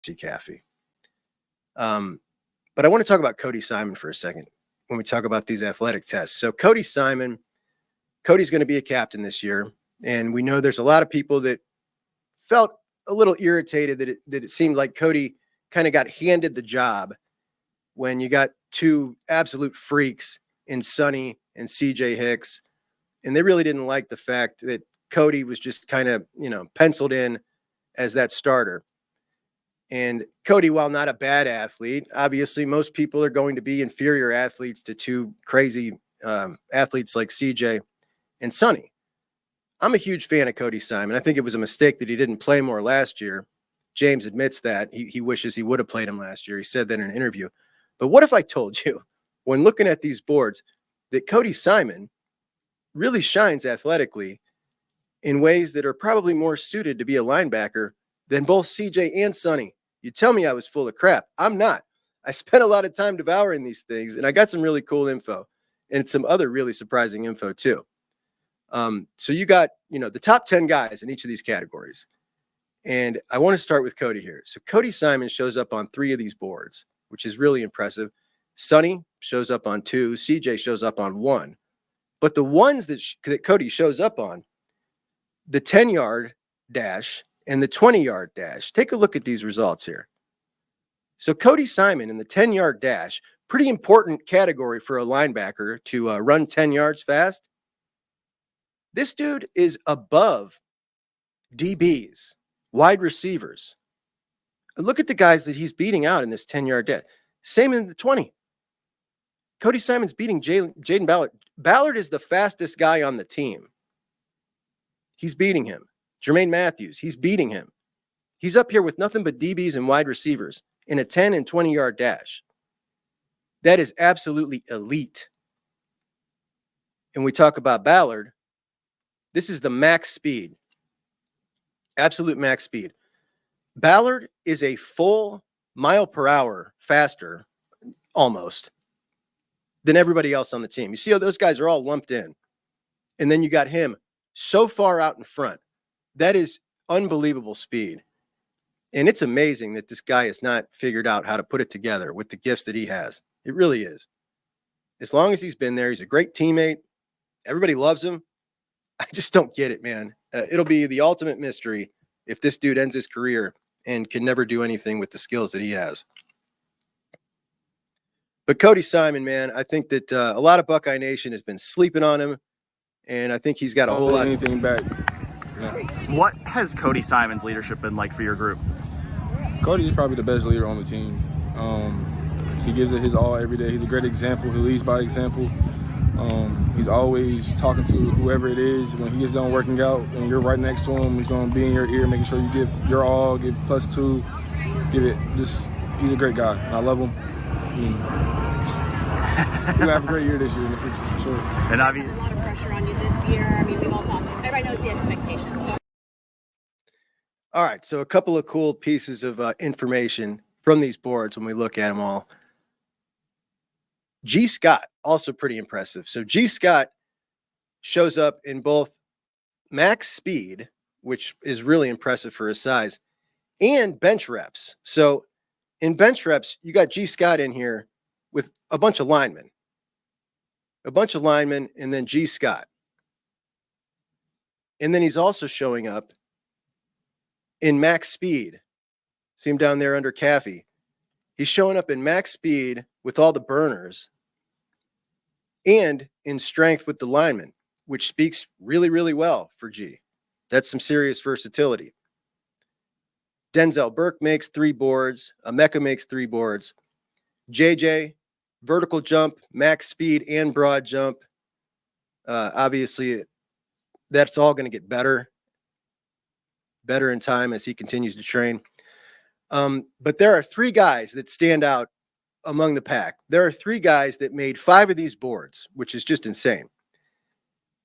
Caffey. But I want to talk about Cody Simon for a second when we talk about these athletic tests. So Cody Simon, Cody's going to be a captain this year. And we know there's a lot of people that felt a little irritated that it seemed like Cody kind of got handed the job when you got two absolute freaks in Sonny and CJ Hicks. And they really didn't like the fact that Cody was just kind of, penciled in as that starter. And Cody, while not a bad athlete, obviously most people are going to be inferior athletes to two crazy athletes like CJ and Sonny. I'm a huge fan of Cody Simon. I think it was a mistake that he didn't play more last year. James admits that. He wishes he would have played him last year. He said that in an interview. But what if I told you, when looking at these boards, that Cody Simon really shines athletically in ways that are probably more suited to be a linebacker than both CJ and Sonny? You tell me I was full of crap. I'm not. I spent a lot of time devouring these things, and I got some really cool info and some other really surprising info too. So you got, the top 10 guys in each of these categories. And I want to start with Cody here. So Cody Simon shows up on 3 of these boards, which is really impressive. Sonny shows up on 2. CJ shows up on 1. But the ones that Cody shows up on, the 10-yard dash and the 20-yard dash, take a look at these results here. So Cody Simon in the 10-yard dash, pretty important category for a linebacker to run 10 yards fast. This dude is above DBs, wide receivers. And look at the guys that he's beating out in this 10-yard dash. Same in the 20. Cody Simon's beating Jaden Ballard. Ballard is the fastest guy on the team. He's beating him. Jermaine Matthews, he's beating him. He's up here with nothing but DBs and wide receivers in a 10 and 20-yard dash. That is absolutely elite. And we talk about Ballard. This is the max speed. Absolute max speed. Ballard is a full mile per hour faster, almost, than everybody else on the team. You see how those guys are all lumped in. And then you got him so far out in front. That is unbelievable speed. And it's amazing that this guy has not figured out how to put it together with the gifts that he has. It really is. As long as he's been there, he's a great teammate. Everybody loves him. I just don't get it, man. It'll be the ultimate mystery if this dude ends his career and can never do anything with the skills that he has. But Cody Simon, man, I think that a lot of Buckeye Nation has been sleeping on him, and I think he's got a whole lot. Anything back. Yeah. What has Cody Simon's leadership been like for your group? Cody is probably the best leader on the team. He gives it his all every day. He's a great example. He leads by example. He's always talking to whoever it is. When he gets done working out and you're right next to him, he's going to be in your ear, making sure you give your all, give +2, give it. He's a great guy. I love him. We're going to have a great year this year in the future for sure. And a lot of pressure on you this year. I mean, we've all talked. Everybody knows the expectations. So. All right, so a couple of cool pieces of information from these boards when we look at them all. G. Scott, also pretty impressive. So G. Scott shows up in both max speed, which is really impressive for his size, and bench reps. So in bench reps, you got G. Scott in here with a bunch of linemen. And then G. Scott. And then he's also showing up in max speed. See him down there under Caffey. He's showing up in max speed with all the burners and in strength with the linemen, which speaks really, really well for G. That's some serious versatility. Denzel Burke makes 3 boards. Emeka makes 3 boards. JJ, vertical jump, max speed, and broad jump. Obviously, that's all going to get better in time as he continues to train. But there are 3 guys that stand out among the pack. There are 3 guys that made 5 of these boards, which is just insane.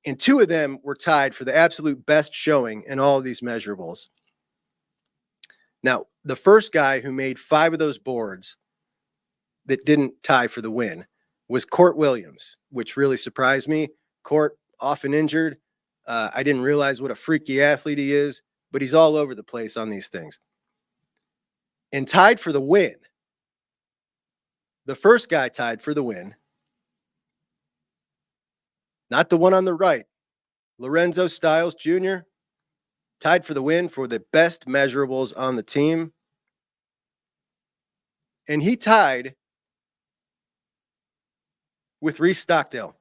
And 2 of them were tied for the absolute best showing in all of these measurables. Now, the first guy who made 5 of those boards that didn't tie for the win was Court Williams, which really surprised me. Court, often injured. I didn't realize what a freaky athlete he is, but he's all over the place on these things. and tied for the win. The first guy tied for the win, not the one on the right. Lorenzo Styles Jr. tied for the win for the best measurables on the team. And he tied with Reese Stockdale.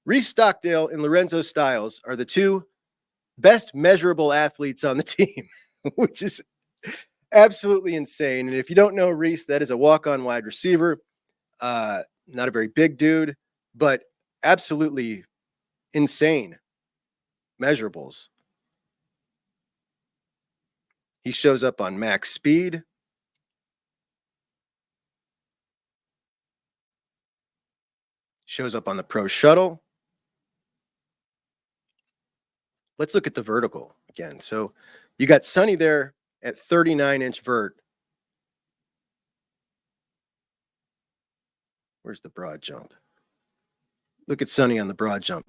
Reese Stockdale and Lorenzo Styles are the two best measurable athletes on the team, which is absolutely insane. And if you don't know Reese, that is a walk-on wide receiver. Not a very big dude, but absolutely insane measurables. He shows up on max speed. Shows up on the pro shuttle. Let's look at the vertical again. So you got Sonny there at 39-inch vert. Where's the broad jump? Look at Sonny on the broad jump.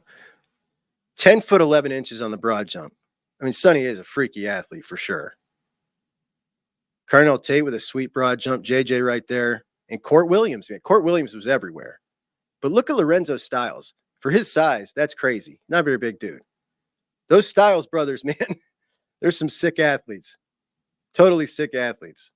10 foot 11 inches on the broad jump. I mean, Sonny is a freaky athlete for sure. Carnell Tate with a sweet broad jump. JJ right there. And Court Williams, man. Court Williams was everywhere. But look at Lorenzo Styles. For his size, that's crazy. Not a very big dude. Those Styles brothers, man, there's some sick athletes. Totally sick athletes.